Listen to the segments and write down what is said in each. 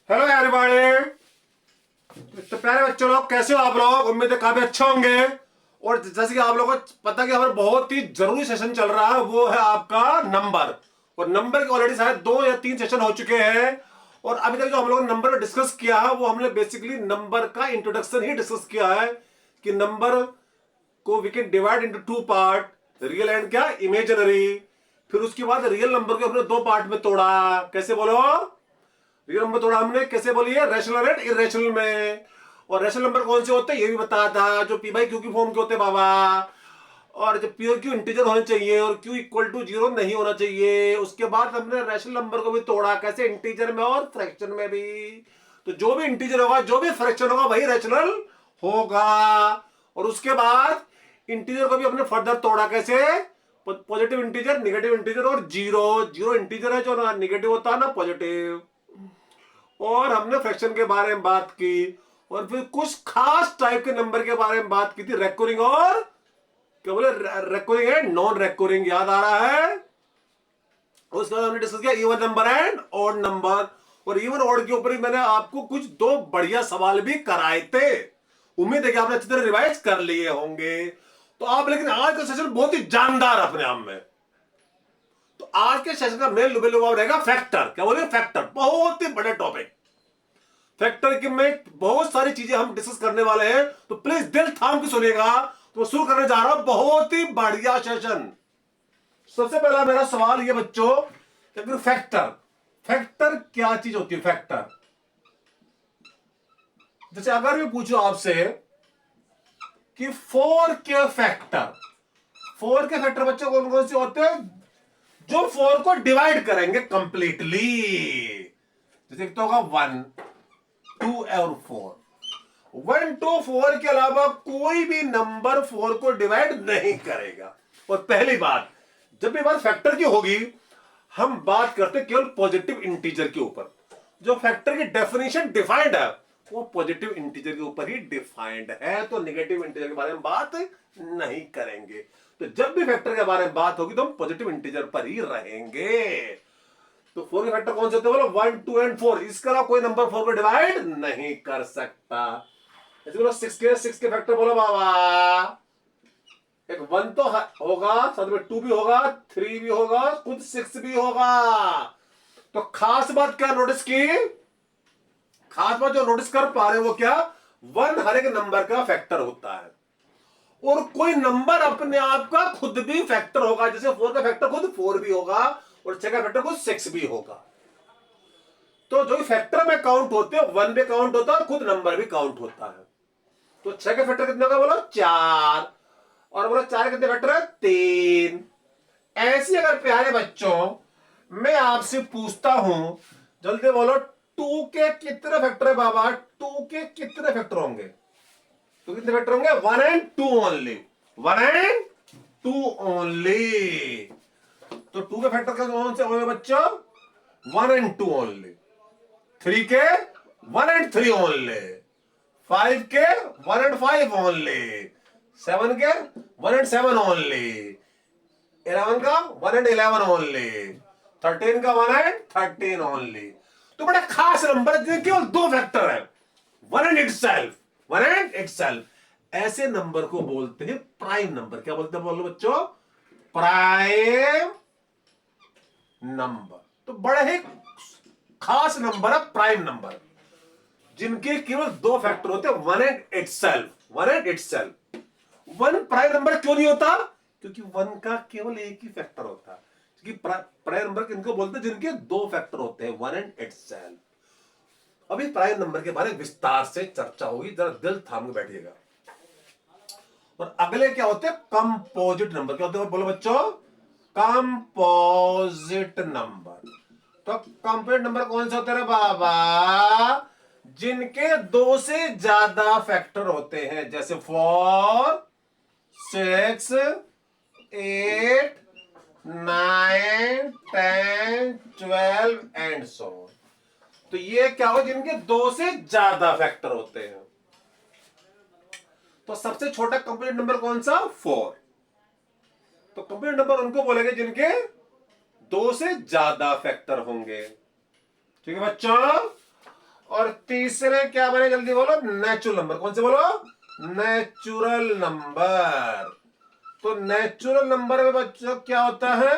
Hello everybody. तो प्यारे बच्चों लोग कैसे हो आप लोग? उम्मीद है काफी अच्छे होंगे। और जैसे कि आप लोगों को पता कि हमारा बहुत ही जरूरी सेशन चल रहा है, वो है आपका नंबर। और नंबर के ऑलरेडी शायद 2 या 3 सेशन हो चुके हैं। और अभी तक जो हम लोगों ने नंबर में डिस्कस किया है वो हमने बेसिकली नंबर का इंट्रोडक्शन ही डिस्कस किया है कि नंबर को we can divide into 2 part, real and क्या इमेजिनरी। फिर उसके बाद रियल नंबर को हमने 2 पार्ट में तोड़ा। कैसे बोलो? रियल नंबर थोड़ा हमने कैसे बोलिए, रैशनल एंड इरेशनल में। और रैशनल नंबर कौन से होते हैं ये भी बताया था, जो पी बाई क्यू की फॉर्म के होते हैं बाबा। और जो पी और क्यू इंटीजर होने चाहिए और क्यू इक्वल टू 0 नहीं होना चाहिए। उसके बाद हमने रैशनल नंबर को भी तोड़ा, कैसे इंटीजर में और फ्रैक्शन में भी। तो जो भी इंटीजर होगा, जो भी फ्रैक्शन होगा, वही रैशनल होगा। और उसके बाद इंटीजर को भी हमने फर्दर तोड़ा, कैसे? पॉजिटिव इंटीजर, नेगेटिव इंटीजर और जीरो। जीरो इंटीजर है जो ना नेगेटिव होता है ना पॉजिटिव। और हमने फ्रैक्शन के बारे में बात की। और फिर कुछ खास टाइप के नंबर के बारे में बात की थी, रेकरिंग और क्या बोले, रेकरिंग एंड नॉन रेकरिंग, याद आ रहा है? उसके बाद हमने डिस्कस किया even number and odd number. और इवन ऑड के ऊपर ही मैंने आपको कुछ 2 बढ़िया सवाल भी कराए थे। उम्मीद है कि आपने अच्छी तरह रिवाइज कर लिए होंगे। तो आप, लेकिन आज का सेशन बहुत ही जानदार अपने आप में। तो आज के सेशन का मेन लुबेलुबा रहेगा फैक्टर। क्या बोले? फैक्टर बहुत ही बड़े टॉपिक। फैक्टर की में बहुत सारी चीजें हम डिस्कस करने वाले हैं, तो प्लीज दिल थाम के सुनिएगा। तो शुरू करने जा रहा हूं बहुत ही बढ़िया सेशन। सबसे पहला मेरा सवाल ये बच्चों, फैक्टर, फैक्टर क्या चीज होती है? फैक्टर जैसे अगर मैं पूछूं आपसे कि 4 के फैक्टर, 4 के फैक्टर बच्चों कौन कौन से होते हैं? जो 4 को डिवाइड करेंगे कंप्लीटली। जैसे तो होगा 1, 2 और 4। 1 2 4 के अलावा कोई भी नंबर 4 को डिवाइड नहीं करेगा। और पहली बात, जब भी बात फैक्टर की होगी, हम बात करते केवल पॉजिटिव इंटीजर के ऊपर। जो फैक्टर की डेफिनेशन डिफाइंड है वो पॉजिटिव इंटीजर के ऊपर ही डिफाइंड है, तो नेगेटिव इंटीजर के बारे में बात नहीं करेंगे। तो जब भी फैक्टर के बारे में बात होगी तो हम पॉजिटिव इंटीजर पर ही रहेंगे। तो 4 के फैक्टर कौन से होते हैं? बोलो 1 2 एंड 4। इसके अलावा कोई नंबर 4 को डिवाइड नहीं कर सकता। ऐसे बोलो 6 के फैक्टर बोलो बाबा। एक 1 तो होगा, साथ में 2 भी होगा, 3 भी होगा, खुद 6 भी होगा। तो खास बात क्या नोटिस की? खास बात जो नोटिस कर पा रहे हो वो क्या? 1 हर एक नंबर का फैक्टर होता है। और कोई नंबर अपने आप का खुद भी फैक्टर होगा। जैसे 4 का फैक्टर खुद 4 भी होगा और 6 का फैक्टर खुद 6 भी होगा। तो जो फैक्टर में काउंट होते हैं, 1 भी काउंट होता है और खुद नंबर भी काउंट होता है। तो 6 का फैक्टर कितने होगा? बोलो 4। और बोलो 4 के कितने फैक्टर है? 3। ऐसी अगर प्यारे बच्चों मैं आपसे पूछता हूं, जल्दी बोलो, 2 के कितने फैक्टर है बाबा? 2 के कितने फैक्टर होंगे? तो कितने फैक्टर होंगे? 1 एंड 2 ओनली। 1 and 2 only. तो 2 के फैक्टर कौन से होंगे बच्चों? 1 एंड 2 ओनली। 3 के 1 एंड 3 ओनली। 5 के 1 एंड 5 ओनली। 7 के 1 एंड 7 ओनली। 11 का 1 एंड 11 ओनली। 13 का 1 एंड 13 ओनली। तो बड़ा खास नंबर है, केवल 2 फैक्टर है, 1 एंड इटसेल्फ, 1 एंड इटसेल्फ। ऐसे नंबर को बोलते हैं प्राइम नंबर। क्या बोलते हैं बोलो बच्चों? Prime number. तो बड़ा ही खास नंबर है प्राइम नंबर, जिनके केवल 2 फैक्टर होते हैं, 1 and itself, 1 and itself. 1 prime number क्यों नहीं होता? क्योंकि 1 का केवल एक ही फैक्टर होता है। क्योंकि प्राइम नंबर किनको बोलते हैं? जिनके 2 फैक्टर होते हैं, 1 एंड इटसेल्फ। अभी प्राइम नंबर के बारे में विस्तार से चर्चा होगी, जरा दिल थाम के बैठिएगा। और अगले क्या होते हैं? Composite number. क्या होते हैं बोलो बच्चों? Composite number. तो कंपोजिट नंबर कौन से होते हैं बाबा? जिनके 2 से ज्यादा फैक्टर होते हैं, जैसे 4 6 8 9 10 12 एंड सो। तो ये क्या हो? जिनके 2 से ज्यादा फैक्टर होते हैं। तो सबसे छोटा कंप्लीट नंबर कौन सा? 4। तो कंप्लीट नंबर उनको बोलेंगे जिनके 2 से ज्यादा फैक्टर होंगे। ठीक है बच्चों? और तीसरे क्या बने, जल्दी बोलो, नेचुरल नंबर। कौन से बोलो, नेचुरल नंबर। तो नेचुरल नंबर में बच्चों क्या होता है,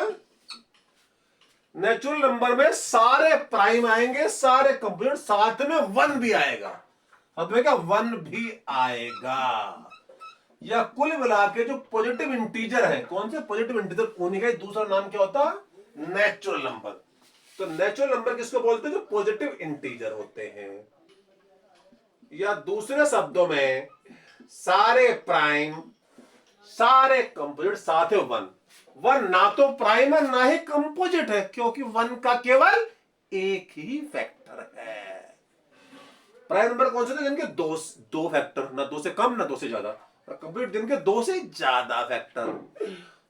नेचुरल नंबर में सारे प्राइम आएंगे, सारे कंप्लीट, साथ में वन भी आएगा। साथ में क्या, वन भी आएगा। या कुल मिला के जो पॉजिटिव इंटीजर है, कौन से पॉजिटिव इंटीजर, उन्हीं का दूसरा नाम क्या होता है, नेचुरल नंबर। तो नेचुरल नंबर किसको बोलते हैं, जो पॉजिटिव इंटीजर होते हैं। या दूसरे शब्दों में सारे प्राइम, सारे कंपोजिट, साथ में वन। वन ना तो प्राइम है ना ही कंपोजिट है, क्योंकि वन का केवल एक ही फैक्टर है। प्राइम नंबर कौन से थे, जिनके दो फैक्टर, ना दो से कम ना दो से ज्यादा, और कंपोजिट जिनके दो से ज्यादा फैक्टर।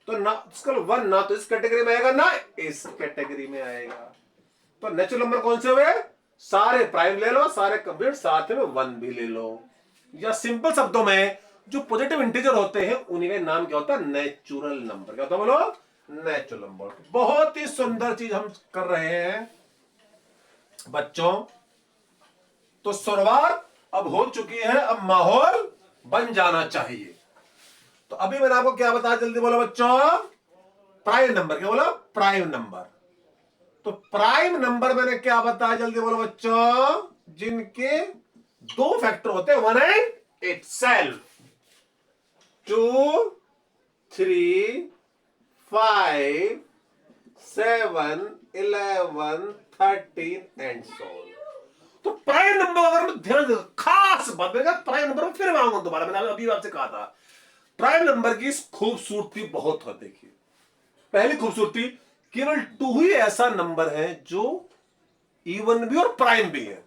तो ना इसका वन ना तो इस कैटेगरी में आएगा ना इस कैटेगरी में आएगा। तो नेचुरल नंबर कौन से हुए, सारे प्राइम ले लो, सारे कंप्लीट, साथ में वन भी ले लो। या सिंपल शब्दों में जो पॉजिटिव इंटीजर होते हैं उन्हीं का नाम क्या होता है, नेचुरल नंबर। क्या होता है बोलो, नेचुरल नंबर। बहुत ही सुंदर चीज हम कर रहे हैं बच्चों। तो शुरुआत अब हो चुकी है, अब माहौल बन जाना चाहिए। तो अभी मैंने आपको क्या बताया, जल्दी बोलो बच्चों, प्राइम नंबर। क्या बोला, प्राइम नंबर। तो प्राइम नंबर मैंने क्या बताया, जल्दी बोलो बच्चों, जिनके दो फैक्टर होते हैं, one and itself. 2, 3, 5, 7, 11, 13 and so on. तो प्राइम नंबर अगर मैं ध्यान दे, खास बात है, प्राइम नंबर में फिर मैं आऊंगा दोबारा, मैंने अभी आपसे कहा था प्राइम नंबर की खूबसूरती बहुत है। देखिए, पहली खूबसूरती, केवल 2 ही ऐसा नंबर है जो इवन भी और प्राइम भी है।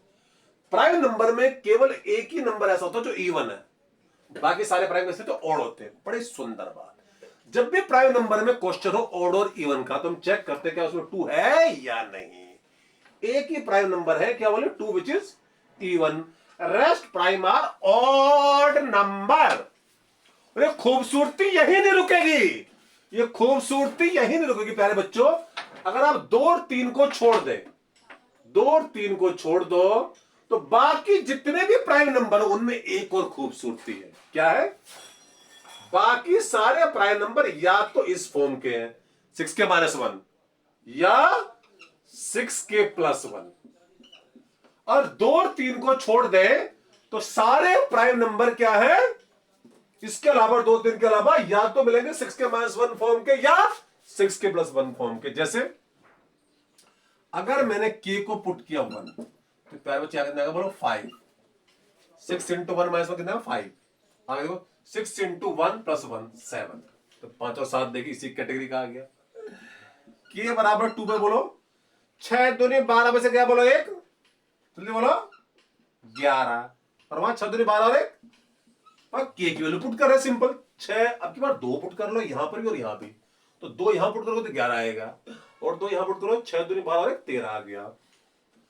प्राइम नंबर में केवल एक ही नंबर ऐसा होता है जो इवन है, बाकी सारे प्राइम कैसे तो ऑड होते हैं। बड़ी सुंदर बात, जब भी प्राइम नंबर में क्वेश्चन हो ऑड और इवन का, तो हम चेक करते हैं क्या उसमें 2 है या नहीं। एक ही प्राइम नंबर है, क्या बोले, 2 which is even, rest prime are odd number. ये खूबसूरती यही नहीं रुकेगी, ये खूबसूरती यही नहीं रुकेगी प्यारे बच्चों। अगर आप 2 और 3 को छोड़ दे, 2 और 3 को छोड़ दो, तो बाकी जितने भी प्राइम नंबर हो उनमें एक और खूबसूरती है। क्या है, बाकी सारे प्राइम नंबर या तो इस फॉर्म के हैं, 6 के -1 या 6 के +1, और 2 और 3 को छोड़ दे तो सारे प्राइम नंबर क्या है, इसके अलावा 2 3 के अलावा या तो मिलेंगे 6 के -1 फॉर्म के या 6 के +1 फॉर्म के। जैसे अगर मैंने k को पुट किया 1, तो प्यारे बच्चे आगे कितना बोलो 5, 6 × 1 -1 कितना 5, आगे देखो 6 × 1 + 1 7, तो 5 और 7 देखिए इसी कैटेगरी का आ गया। k बराबर 2 पे बोलो 6 दूनी 12 में से क्या बोलो 1, जल्दी बोलो 11, और वहां 6 दूनी 12 और 1, और के की वैल्यू पुट कर रहे हैं सिंपल 6। अब की बार 2 पुट कर लो यहां पर भी और यहां भी, तो 2 यहां पुट करोगे तो 11 आएगा, और 2 यहां पुट करो 6 दूनी 12 और 1 13 आ गया।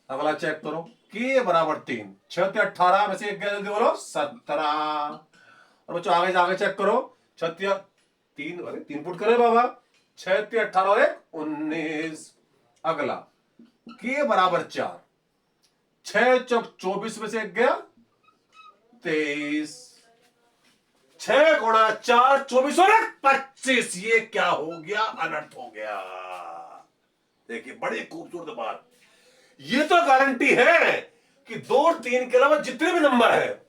अगला चेक करो, के बराबर 3, 6 × 18 में से 1 गया, जल्दी बोलो 17। और बच्चों आगे चेक करो, 6 × 3, अरे 3 पुट करे बाबा, 6 × 18 और 1 19। अगला के बराबर 4, 6 × 24 में से 1 गया 23, 6 × 4 24 और 1 25। ये क्या हो गया, अनर्थ हो गया। देखिए बड़ी खूबसूरत बात, ये तो गारंटी है कि 2 और 3 के अलावा जितने भी नंबर है,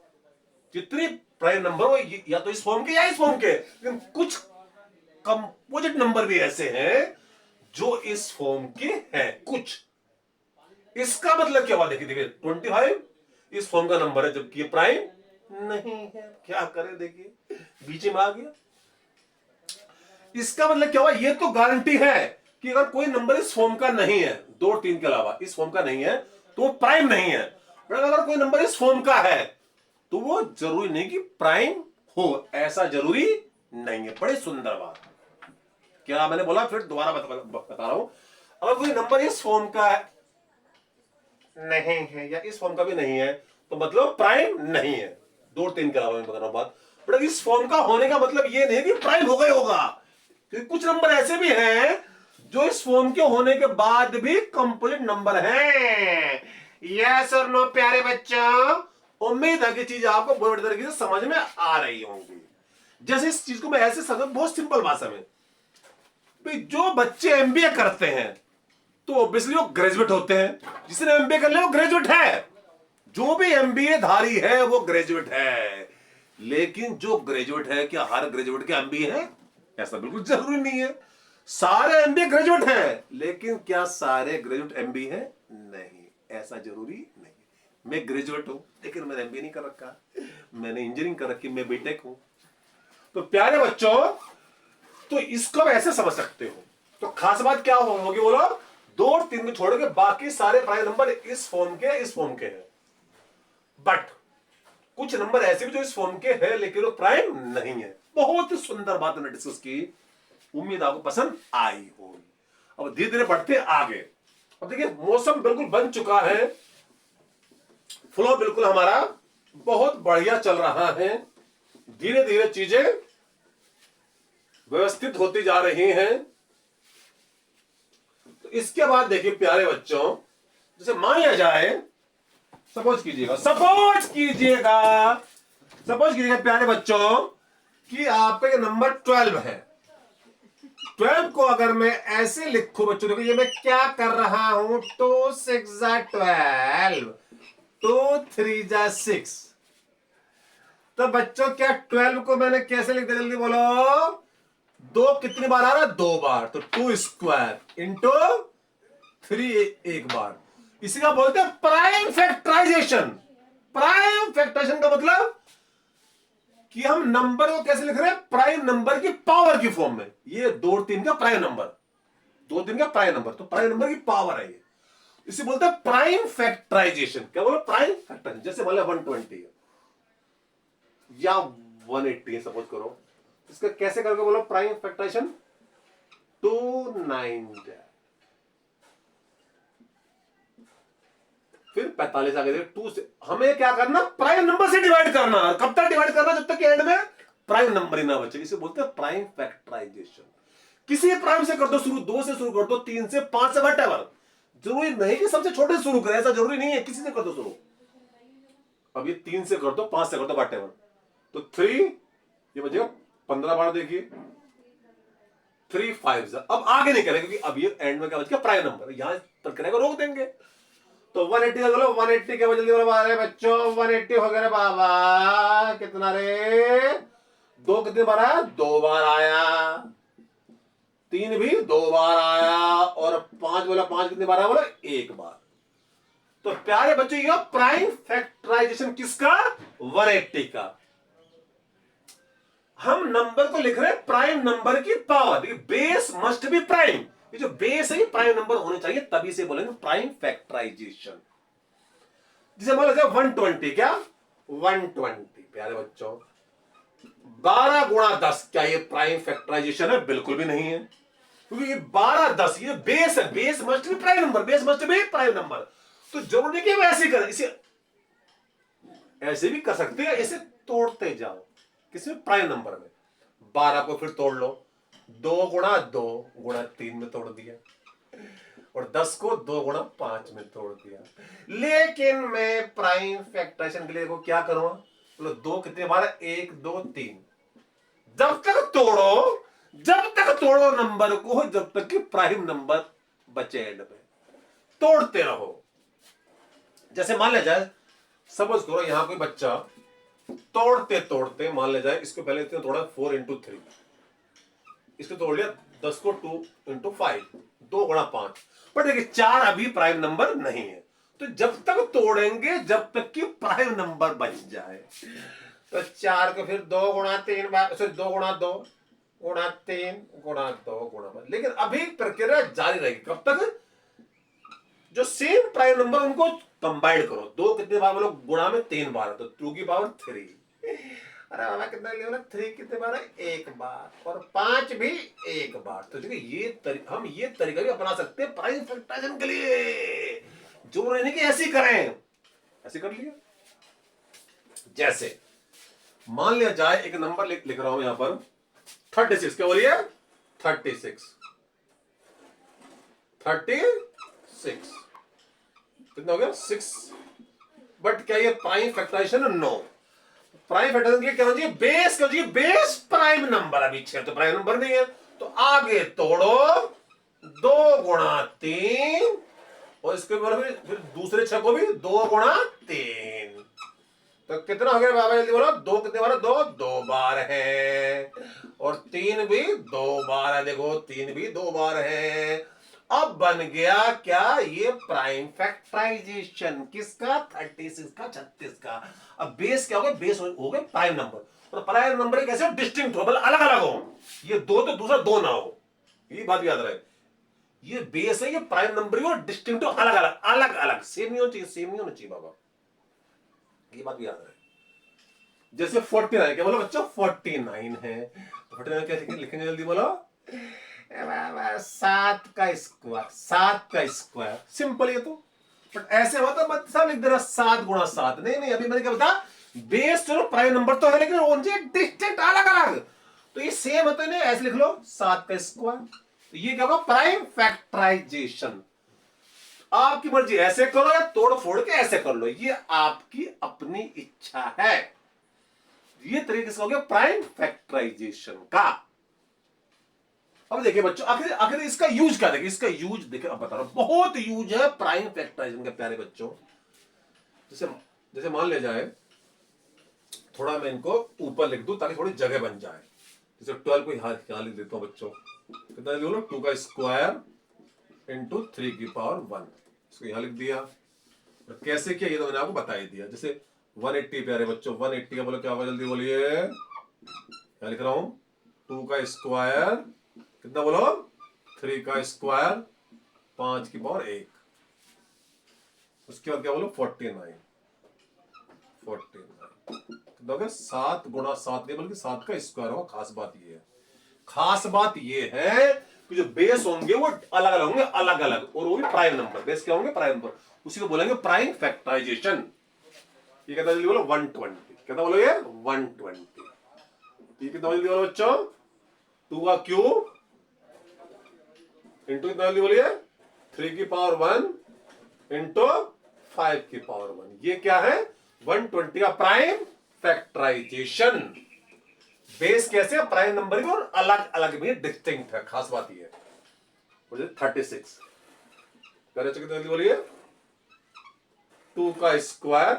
जितने प्राइम नंबर हो या तो इस फॉर्म के या इस फॉर्म के, लेकिन कुछ कंपोजिट नंबर भी ऐसे हैं जो इस फॉर्म के हैं कुछ। इसका मतलब क्या हुआ, देखिए 25 इस फॉर्म का नंबर है जबकि ये प्राइम नहीं है। क्या करें, देखिए बीच में आ गया। इसका मतलब क्या हुआ, ये तो गारंटी है कि अगर कोई नंबर इस फॉर्म का नहीं है, 2 और 3 के अलावा इस फॉर्म का नहीं है, तो वो प्राइम नहीं है। पर अगर कोई नंबर इस फॉर्म का है तो वो जरूरी नहीं कि प्राइम हो, ऐसा जरूरी नहीं है। बड़ी सुंदर बात, क्या मैंने बोला, फिर दोबारा बता रहा हूं, अगर कोई नंबर इस फॉर्म का नहीं है या इस फॉर्म का भी नहीं है तो मतलब प्राइम नहीं है। 2 और 3 के अलावा मैं बता रहा हूं बात, बट इस फॉर्म का होने का मतलब ये नहीं कि प्राइम हो गए होगा, क्योंकि कुछ नंबर ऐसे भी हैं जो इस फॉर्म के होने के बाद भी कंपोजिट नंबर हैं। यस और नो प्यारे बच्चों, उम्मीद है कि चीज आपको बहुत तरीके से समझ में आ रही होंगी। जैसे इस चीज को मैं ऐसे समझ, बहुत सिंपल भाषा में, भाई जो बच्चे एमबीए करते हैं तो ऑब्वियसली वो ग्रेजुएट होते हैं। जिसने एमबीए कर लिया वो ग्रेजुएट है, जो भी एमबीए धारी है वो ग्रेजुएट है। लेकिन जो ग्रेजुएट है, क्या हर ग्रेजुएट के एमबीए है? ऐसा बिल्कुल जरूरी नहीं है। सारे एमबीए ग्रेजुएट हैं, लेकिन क्या सारे ग्रेजुएट एमबीए हैं? नहीं, ऐसा जरूरी नहीं। मैं ग्रेजुएट हूं लेकिन मैंने एमबीए नहीं कर रखा, मैंने इंजीनियरिंग कर रखी, मैं बीटेक हूं। तो प्यारे बच्चों, तो इसको आप ऐसे समझ सकते हो। तो खास बात क्या होगी बोलो, 2 और 3 को छोड़ के बाकी सारे प्राइम नंबर इस फॉर्म के हैं। बट कुछ नंबर ऐसे भी जो इस फॉर्म के हैं लेकिन वो प्राइम नहीं है। बहुत ही सुंदर बात हमने डिस्कस की, उम्मीद आपको पसंद आई होगी। अब धीरे धीरे बढ़ते आगे। अब देखिए मौसम बिल्कुल बन चुका है, फ्लो बिल्कुल हमारा बहुत बढ़िया चल रहा है, धीरे धीरे चीजें व्यवस्थित होती जा रही हैं। तो इसके बाद देखिए प्यारे बच्चों, जैसे मान लिया जाए, सपोज कीजिएगा प्यारे बच्चों कि आपका ये नंबर 12 है। 12 को अगर मैं ऐसे लिखूं बच्चों, देखो ये मैं क्या कर रहा हूं, 2 6 12, 2 3 6। तो बच्चों क्या 12 को मैंने कैसे लिख दिया, जल्दी बोलो। 2 कितनी बार आ रहा है? 2 बार, तो 2 स्क्वायर इंटू 3 एक बार। इसी का बोलते हैं प्राइम फैक्टराइजेशन। प्राइम फैक्टराइजेशन का मतलब कि हम नंबर को कैसे लिख रहे हैं, प्राइम नंबर की पावर की फॉर्म में। ये 2 और 3 का प्राइम नंबर, 2 3 का प्राइम नंबर, तो प्राइम नंबर की पावर है ये, इसे बोलते हैं प्राइम फैक्टराइजेशन। क्या बोलो? Prime factorisation. जैसे मान लो 120 या 180 सपोज करो, इसका कैसे करके बोलो प्राइम फैक्टराइजेशन? 2 9 फिर 45 आगे 2 से। हमें क्या करना? प्राइम नंबर से डिवाइड करना। कब तक डिवाइड करना? जब तक कि एंड में प्राइम नंबर ही ना बचे। इसे बोलते हैं प्राइम फैक्टराइजेशन। किसी प्राइम से कर दो शुरू, 2 से शुरू कर दो, 3 से, 5 से, वटएवर। जरूरी नहीं कि सबसे छोटे शुरू करें, ऐसा जरूरी नहीं है, किसी से कर दो शुरू। अब ये 3 से कर दो, 5 से कर दो, वटएवर। तो 3 ये बचेगा 15 बार, देखिए 3 5। अब आगे नहीं करेंगे क्योंकि अब ये एंड में क्या बचेगा? Prime number. यहां पर करेगा, रोक देंगे। तो 180 का बोलो, 180 के जल्दी बोलो अरे बच्चों, 180 हो गया रे बाबा। कितना रे? 2 कितने बार आया? 2 बार आया। 3 भी 2 बार आया, और 5 बोला, 5 कितने बार आया? बोला 1 बार। तो प्यारे बच्चों, ये प्राइम फैक्टराइजेशन किसका? 180 का। हम नंबर को लिख रहे हैं प्राइम नंबर की power. Base must be prime. ये जो बेस है प्राइम नंबर होने चाहिए, तभी से बोलेंगे प्राइम फैक्टराइजेशन। जिसे मान लीजिए 120, क्या 120 प्यारे बच्चों 12 गुणा 10, क्या ये प्राइम फैक्टराइजेशन है? बिल्कुल भी नहीं है, क्योंकि ये 12 10 ये बेस है। Base must be prime number, base must be prime number. तो जरूरी कि ऐसे करें, इसे ऐसे भी कर सकते हैं, इसे तोड़ते जाओ। किसमें? प्राइम नंबर में। 12 को फिर तोड़ लो, 2 गुणा 2 गुणा 3 में तोड़ दिया, और 10 को 2 गुणा 5 में तोड़ दिया। लेकिन मैं प्राइम फैक्टराइजेशन के लिए को क्या करूंगा? बोलो 2 कितने बार? 1 2 3। जब तक तोड़ो नंबर को, जब तक कि प्राइम नंबर बचे एंड में, तोड़ते रहो। जैसे मान लिया जाए, सपोज करो यहां कोई बच्चा तोड़ते तोड़ते, मान लिया जाए इसको पहले इतने तोड़ा 4 इंटू 3, इसको तोड़ लिया 10 को 2 इंटू 5, 2 गुणा 5। पर देखिए 4 अभी प्राइम नंबर नहीं है, तो जब तक तोड़ेंगे जब तक कि प्राइम नंबर बच जाए। तो 4 को फिर 2 गुणा 3 सॉरी 2 गुणा 2 गुणा 3 गुणा 2 गुणा 5। लेकिन अभी प्रक्रिया जारी रहेगी। कब तक? जो सेम प्राइम नंबर उनको कंबाइंड करो। 2 कितने बार बोलो? गुणा में 3 बार, तो 2 की पावर 3। अरे बाबा कितना लिया? 3 कितने बार है? 1 बार, और 5 भी 1 बार। तो देखिए हम ये तरीका भी अपना सकते हैं प्राइम फैक्टराइजेशन के लिए। जो रहने की ऐसी करें, ऐसे कर लिया। जैसे मान लिया जाए एक नंबर लिख रहा हूं यहां पर 36। क्या बोलिए? 36 36। कितना हो गया 6। बट क्या ये prime factorisation? No. Prime factorisation के लिए क्या होना चाहिए? बेस क्या चाहिए? Base prime number. अभी 6 तो प्राइम नंबर नहीं है, तो आगे तोड़ो 2 गुणा 3, और इसके बाद फिर दूसरे 6 को भी 2 गुणा 3। तो कितना हो गया बाबा? जल्दी बोलो। 2 कितने बार? 2 2 बार है, और 3 भी 2 बार है। देखो 3 भी 2 बार है। अब बन गया क्या? ये प्राइम फैक्टराइजेशन किसका? 36 का, 36 का। अब बेस क्या हो गया? बेस हो गए प्राइम नंबर। और प्राइम नंबर कैसे डिस्टिंक्ट हो, मतलब अलग अलग हो। ये 2 तो दूसरा 2 ना हो, ये बात याद रहे। ये बेस है, ये प्राइम नंबर ही हो, डिस्टिंक्ट हो, अलग अलग। अलग अलग सेम नहीं होना चाहिए, सेम नहीं होना चाहिए बाबा, ये बात भी याद रहे। जैसे 49, क्या बोलो बच्चों? 49 है। 49 कैसे लिखेंगे? जल्दी बोलो। 7 का स्क्वायर, 7 का स्क्वायर, सिंपल ये तो। बट ऐसे होता है मत सब लिख देना 7 गुणा 7। नहीं नहीं, अभी मैंने क्या बता, बेस चलो प्राइम नंबर तो है, लेकिन उनसे डिस्टिंक्ट अलग अलग। तो ये सेम होता है नहीं, ऐसे लिख लो 7 का स्क्वायर। तो ये क्या होगा? Prime factorisation. आपकी मर्जी, ऐसे करो या तोड़ फोड़ के ऐसे कर लो, ये आपकी अपनी इच्छा है। ये तरीके से हो गया प्राइम फैक्टराइजेशन का। अब देखिए बच्चों, आखिर आखिर इसका यूज क्या? देखिए इसका यूज देखिए, अब बता रहा हूं, बहुत यूज है प्राइम फैक्टराइजेशन का प्यारे बच्चों। जैसे जैसे मान ले जाए, थोड़ा मैं इनको ऊपर लिख दूं ताकि थोड़ी जगह बन जाए। जैसे 12 को यहां लिख देता हूं बच्चों। कितना लिख लो? 2 का स्क्वायर इंटू 3 की पावर 1। इसको यहां लिख दिया। और कैसे किया ये तो मैंने आपको बता ही दिया। जैसे 180 प्यारे बच्चों, 180 का बोलो क्या होगा? जल्दी बोलिए। क्या लिख रहा हूं? 2 का स्क्वायर, कितना बोलो? 3 का स्क्वायर, 5 की पावर 1। उसके बाद क्या बोलो? 49। कितना हो गया? 7 गुणा 7 नहीं बल्कि 7 का स्क्वायर होगा। खास बात ये है, खास बात ये है कि जो बेस होंगे वो अलग अलग होंगे, अलग अलग, और वो भी प्राइम नंबर। बेस क्या होंगे? Prime number. उसी को बोलेंगे प्राइम फैक्टराइजेशन। ये कहता है बोलो 120। कहता बोलो ये 120। ये कितना जल्दी बोलो बच्चों? 2 का क्यूब इंटू कितना जल्दी बोलिए? 3 की पावर 1 इंटू 5 की पावर 1। ये क्या है? 120 का प्राइम फैक्टराइजेशन। बेस कैसे? प्राइम नंबर की, और अलग अलग भी डिस्टिंक्ट है। खास बात ये है। 36 कितना जल्दी बोलिए? 2 का स्क्वायर,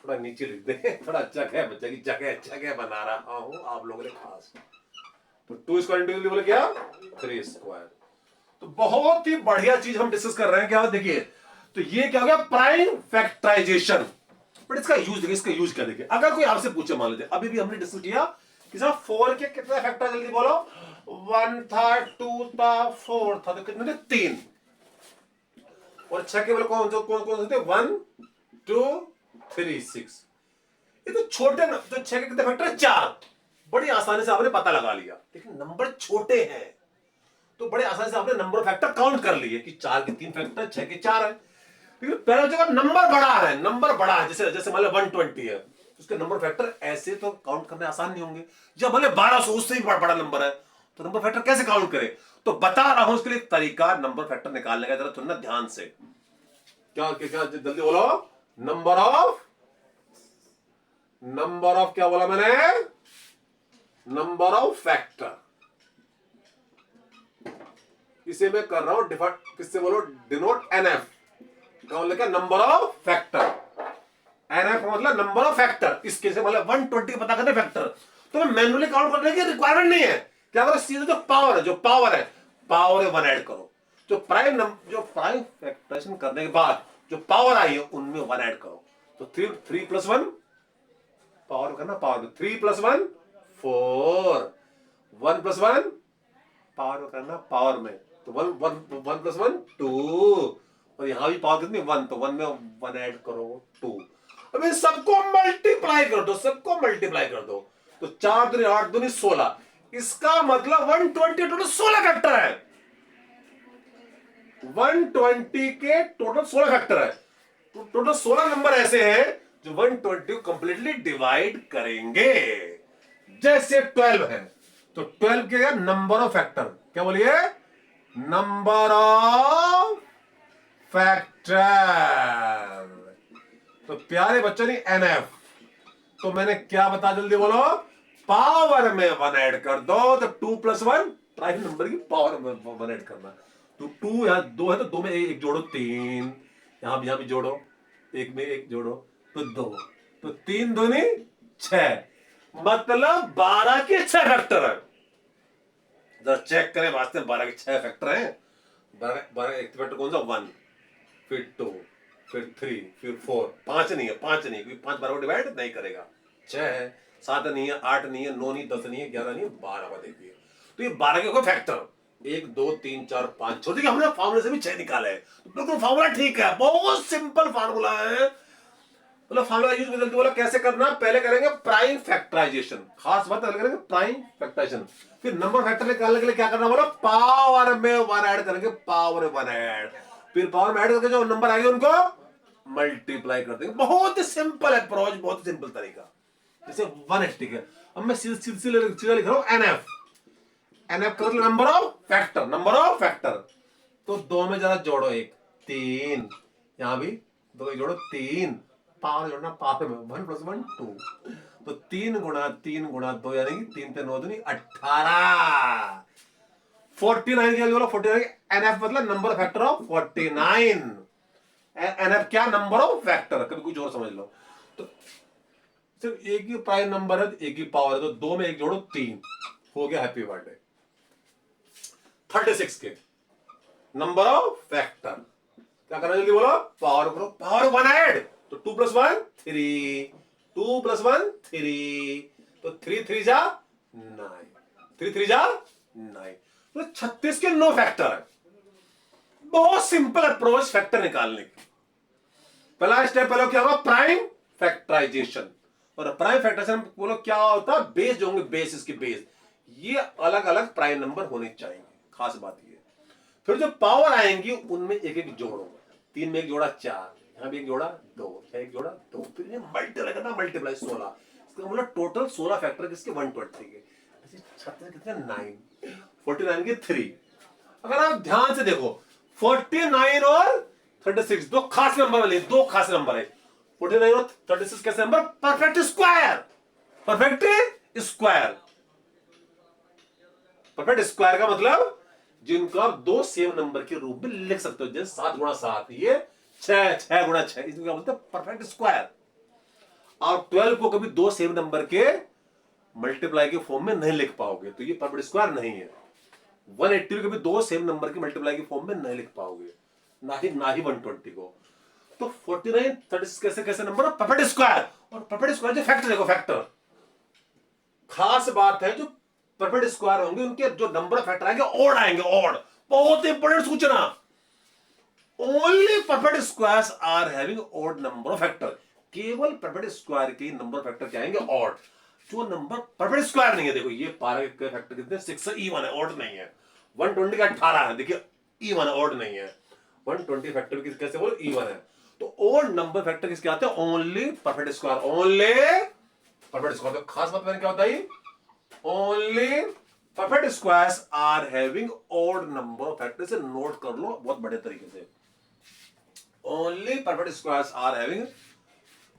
थोड़ा नीचे लिख दे, थोड़ा जगह बच्चा की जगह बना रहा हूं आप लोगों ने खास। तो 2 स्क्वायर इंटू बोले क्या? 3 स्क्वायर। तो बहुत ही बढ़िया चीज हम डिस्कस कर रहे हैं। क्या देखिए, तो ये क्या हो गया? Prime factorisation. बट इसका यूज देखिए, इसका यूज क्या देखिए। अगर कोई आपसे पूछे, मान लीजिए अभी भी हमने डिस्कस किया कि साहब 4 के कितने फैक्टर? जल्दी बोलो। 1 था, 2 था, 4 था, तो कितने थे? 3। और 6 के बोले कौन कौन से थे? 1 2 3 6। ये तो छोटे तो 6 के कितने फैक्टर? 4। बड़ी आसानी से आपने पता लगा लिया। लेकिन नंबर छोटे हैं तो बड़े आसानी से आपने नंबर फैक्टर काउंट कर लिए कि 4 के 3 फैक्टर, 6 के 4 है। लेकिन पहले जगह नंबर बड़ा है, नंबर बड़ा है, जैसे जैसे मान लो 120 है, उसके नंबर फैक्टर ऐसे तो काउंट करने आसान नहीं होंगे। जब भले 1200 उससे ही बड़ा नंबर है, तो नंबर फैक्टर कैसे काउंट करें? तो बता रहा हूं उसके लिए एक तरीका नंबर फैक्टर निकालने का, जरा सुनना ध्यान से। क्या क्या जल्दी बोलो। नंबर ऑफ क्या बोला मैंने? Number of factor. इसे मैं कर रहा हूं डिफॉल्ट, किससे बोलो? Denote NF. क्या बोल क्या? Number of factor. एनएफ मतलब नंबर ऑफ फैक्टर। इसके से मतलब 120 पता करने फैक्टर, तो मैं मैन्युअली काउंट करने की रिक्वायरमेंट नहीं है। क्या करो? सीधे जो पावर है, पावर है 1 ऐड करो। जो प्राइम फैक्टराइजेशन करने के बाद जो पावर आई है उनमें 1 ऐड करो। तो 3 + 1 पावर करना, पावर में 3 + 1 4, 1 + 1 पावर करना, पावर में तो 1 + 1 2, और यहां भी पावर कितनी? 1, तो 1 में 1 ऐड करो 2। अब इन सबको मल्टीप्लाई कर दो, तो 4 दूनी 8 दूनी 16। इसका मतलब 120 टोटल 16 फैक्टर है। 120 के टोटल 16 फैक्टर है। तो टोटल 16 नंबर ऐसे हैं जो 120 को कंप्लीटली डिवाइड करेंगे। जैसे 12 है, तो 12 के नंबर ऑफ फैक्टर क्या बोलिए? Number of factor. तो प्यारे बच्चों ने एनएफ, तो मैंने क्या बता, जल्दी बोलो, पावर में 1 ऐड कर दो, तो 2 + 1 प्राइम नंबर की पावर में 1 ऐड करना। तो 2 यहां 2 है, तो 2 में एक जोड़ो 3, यहां भी जोड़ो, एक में एक जोड़ो तो 2, तो 3 दूनी 6, मतलब 12 के 6 फैक्टर है। जरा चेक करें वास्तव में 12 के 6 फैक्टर हैं। 12 एक फैक्टर कौन सा, 1, फिर 2, फिर 3, फिर 4, 5 नहीं है, 5 नहीं, क्योंकि 5 12 को डिवाइड नहीं करेगा। 6 है, 7 नहीं है, 8 नहीं है, 9 नहीं, 10 नहीं है, 11 नहीं है, 12 को देखिए। तो ये 12 के कोई फैक्टर 1 2 3 4 5, छोड़ देखिए, हमने फार्मूले से भी 6 निकाले हैं, तो बिल्कुल फार्मूला ठीक है, बहुत सिंपल फार्मूला है। मतलब फार्मूला यूज में जल्दी बोला कैसे करना, पहले करेंगे प्राइम फैक्टराइजेशन, खास बात पहले करेंगे प्राइम फैक्टराइजेशन, फिर नंबर फैक्टर निकालने के लिए क्या करना बोला, पावर में 1 ऐड करेंगे, पावर 1 ऐड, फिर पावर में ऐड करके जो नंबर आएंगे उनको मल्टीप्लाई कर देंगे। बहुत ही सिंपल अप्रोच, बहुत ही सिंपल तरीका, जैसे 180 है। अब मैं सीधा लिख रहा हूं एनएफ, एनएफ का मतलब number of factor, number of factor. तो 2 में जरा जोड़ो, 1 3, यहां भी 2 जोड़ो 3, पावर जोड़ना, पावर में 1 + 1 2, तो 3 गुणा 3 गुणा 2 यानी कि 3 पे 9 दूनी 18। 49 के लिए बोलो, 49 एनएफ मतलब number of factor of 49। NF क्या, नंबर ऑफ फैक्टर, कभी कुछ और समझ लो। तो सिर्फ एक ही प्राइम नंबर है, एक ही पावर है, तो 2 में 1 जोड़ो 3, हो गया हैप्पी बर्थडे। 36 के नंबर ऑफ फैक्टर क्या करना, जल्दी बोलो, पावर करो, पावर 1 ऐड, तो 2 + 1 3, 2 + 1 3, तो 3 3 जा 9, 3 3 जा 9, तो 36 के 9 फैक्टर है। बहुत सिंपल अप्रोच फैक्टर निकालने की। पहला स्टेप पहले क्या होगा, प्राइम फैक्टराइजेशन, और प्राइम फैक्टराइजेशन बोलो क्या होता है, बेस जो होंगे, बेस इसके बेस, ये अलग अलग प्राइम नंबर होने चाहिए, खास बात ये। फिर जो पावर आएंगी उनमें एक एक जोड़ो, 3 में 1 जोड़ा 4, यहां भी 1 जोड़ा 2, 1 जोड़ा 2, फिर ये मल्टीप्लाई करना, मल्टीप्लाई 16, इसका मतलब टोटल 16 फैक्टर किसके, 120 के। 36 कितने, 9, 49 के 3। अगर आप ध्यान से देखो 49 और 36 दो खास नंबर वाले, दो खास नंबर है। 49 और 36 कैसे number, perfect square, perfect square. Perfect square का मतलब जिनको आप दो सेम नंबर के रूप में लिख सकते हो, जैसे 7 गुणा 7, ये 6, 6 गुणा 6, इसमें क्या बोलते हैं, परफेक्ट स्क्वायर। आप 12 को कभी दो सेम नंबर के मल्टीप्लाई के फॉर्म में नहीं लिख पाओगे, तो ये परफेक्ट स्क्वायर नहीं है। 180 को कभी दो सेम नंबर के मल्टीप्लाई के फॉर्म में नहीं लिख पाओगे, ना ही 120 को। तो 49 36 कैसे कैसे नंबर, परफेक्ट स्क्वायर। और परफेक्ट स्क्वायर जो फैक्टर, देखो फैक्टर खास बात है, जो परफेक्ट स्क्वायर होंगे उनके जो नंबर ऑफ फैक्टर आएंगे ऑड आएंगे, ऑड। बहुत इंपॉर्टेंट सूचना, only perfect squares are having odd number of factor. केवल परफेक्ट स्क्वायर के नंबर फैक्टर क्या आएंगे, ऑड। जो नंबर परफेक्ट स्क्वायर नहीं है, देखो ये 12 के फैक्टर कितने, 6 इवन है, ऑड नहीं है। 120 का 18 है, देखिए इवन है, ऑड नहीं है। 120 फैक्टर कैसे बोलो, इवन है। तो ऑड नंबर फैक्टर किसके आते हैं, only perfect square, only perfect square. तो खास बात मैंने क्या बताई, only perfect squares are having odd number of factor, से नोट कर लो बहुत बड़े तरीके से। Only perfect squares are having,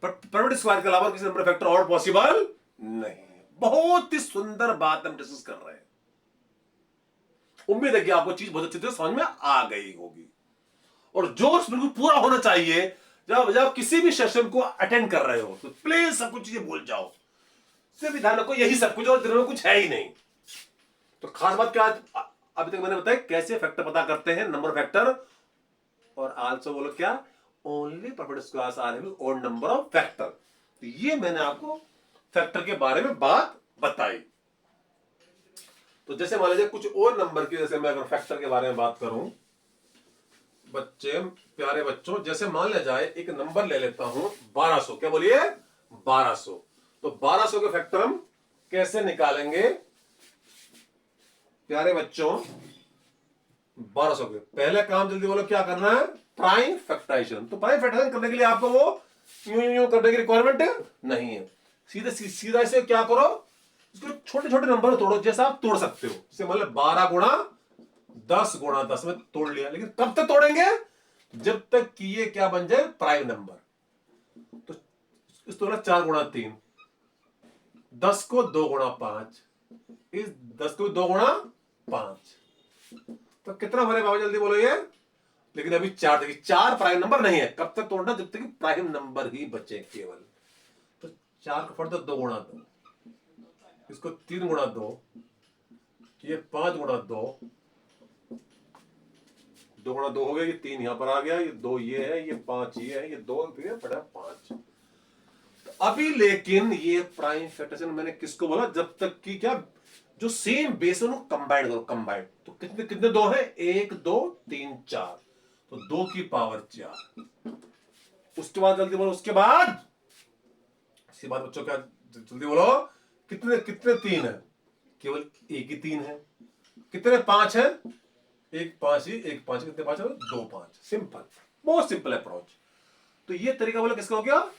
perfect square के अलावा किसी नंबर फैक्टर ऑड पॉसिबल नहीं। बहुत ही सुंदर बात हम डिस्कस कर रहे हैं। उम्मीद है कि आपको चीज बहुत अच्छी तरह समझ में आ गई होगी, और जोश बिल्कुल पूरा होना चाहिए। जब किसी भी सेशन को अटेंड कर रहे हो तो प्लीज सब कुछ चीजें भूल जाओ, सिर्फ ध्यान रखो यही सब कुछ, और दिनों में कुछ है ही नहीं। तो खास बात क्या, अभी तक मैंने बताया कैसे फैक्टर पता करते हैं, नंबर फैक्टर, और आल्सो बोलो क्या, only perfect squares are having odd number of factor. तो ये मैंने आपको फैक्टर के बारे में बात बताई। तो जैसे मान लीजिए कुछ और नंबर की, जैसे मैं अगर फैक्टर के बारे में बात करूं, बच्चे प्यारे बच्चों, जैसे मान लिया जाए एक नंबर ले लेता हूं 1200, क्या बोलिए 1200। तो 1200 के फैक्टर हम कैसे निकालेंगे प्यारे बच्चों, 1200 के पहले काम जल्दी बोलो क्या करना है, प्राइम फैक्टराइजेशन। तो प्राइम फैक्टराइजेशन करने के लिए आपको वो यूं करने की रिक्वायरमेंट नहीं है, सीधा इसे क्या करो, इसको छोटे छोटे नंबर में तोड़ो, जैसा आप तोड़ सकते हो। जैसे मतलब 12 गुणा 10 गुणा 10 में तोड़ लिया, लेकिन कब तक तोड़ेंगे, जब तक कि ये क्या बन जाए, प्राइम नंबर। तो इस तो ना 4 गुणा 3, 10 को 2 गुणा 5, इस 10 को 2 गुणा 5, तो कितना बने बाबा, जल्दी बोलो ये। लेकिन अभी 4, देखिए 4 प्राइम नंबर नहीं है, कब तक तोड़ना, जब तक कि प्राइम नंबर ही बचे केवल। तो 4 का फट 2 गुणा 2, इसको 3 गुणा 2, ये 5 गुणा 2, 2 गुणा 2 हो गया, ये 3 यहां पर आ गया, ये 2 ये है, ये 5 ये है, ये 2 बड़ा 5। तो अभी लेकिन ये प्राइम फैक्टराइजेशन मैंने किसको बोला, जब तक कि क्या, जो सेम बेस है उनको कंबाइन करो, कंबाइन। तो कितने कितने 2 है, 1 2 3 4, तो 2 की पावर 4। उसके बाद जल्दी बोलो, उसके बाद बच्चों क्या, जल्दी बोलो, कितने कितने 3 है, केवल एक ही 3 है। कितने 5 है, एक 5 ही, एक 5, कितने 5 है, 2 5। सिंपल, बहुत सिंपल अप्रोच। तो ये तरीका बोला किसका हो गया,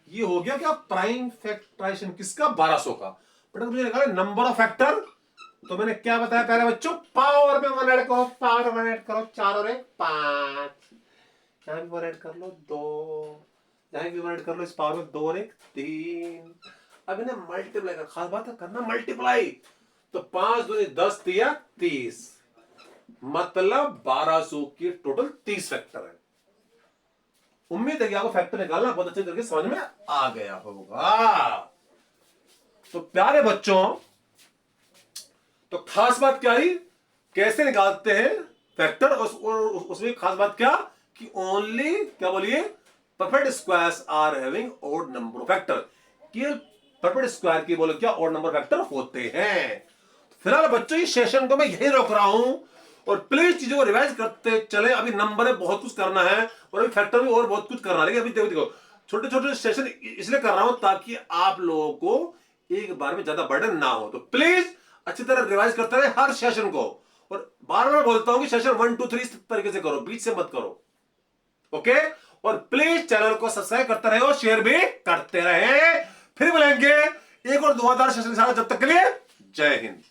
ये हो गया क्या, प्राइम फैक्टराइजेशन किसका, 1200 का। बट मुझे निकाला नंबर ऑफ फैक्टर, तो मैंने क्या बताया पहले बच्चों, पावर में 1 ऐड करो, पावर 1 ऐड करो, 4 और 1 5, यहां भी 1 ऐड कर लो 2, यहां भी 1 ऐड कर लो, इस पावर में 2 और 1 3। अब इन्हें मल्टीप्लाई कर, खास बात है करना मल्टीप्लाई। तो 5 दूनी 10 दिया 30, मतलब 1200 की टोटल 30 फैक्टर है। उम्मीद है कि आपको फैक्टर निकालना बहुत अच्छे तरीके समझ में आ गया होगा। तो प्यारे बच्चों, तो खास बात क्या ही, कैसे निकालते हैं फैक्टर, उसमें खास बात क्या कि ओनली क्या बोलिए, perfect squares are having odd number of factor, केवल परफेक्ट स्क्वायर की बोलो क्या ऑड नंबर फैक्टर होते हैं। फिलहाल बच्चों इस सेशन को मैं यही रोक रहा हूं, और प्लीज चीजों को रिवाइज करते चले। अभी नंबर है, बहुत कुछ करना है, और अभी फैक्टर भी और बहुत कुछ करना है। लेकिन अभी देखो देखो छोटे छोटे सेशन इसलिए कर रहा हूं ताकि आप लोगों को एक बार में ज्यादा बर्डन ना हो। तो प्लीज अच्छी तरह रिवाइज करते रहे हर सेशन को, और बार बार बोलता हूं कि सेशन 1 2 3 इस तरीके से करो, बीच से मत करो, ओके। और प्लीज चैनल को सब्सक्राइब करते रहे और शेयर भी करते रहे। फिर मिलेंगे एक और दुआदार सेशन के साथ, जब तक के लिए जय हिंद।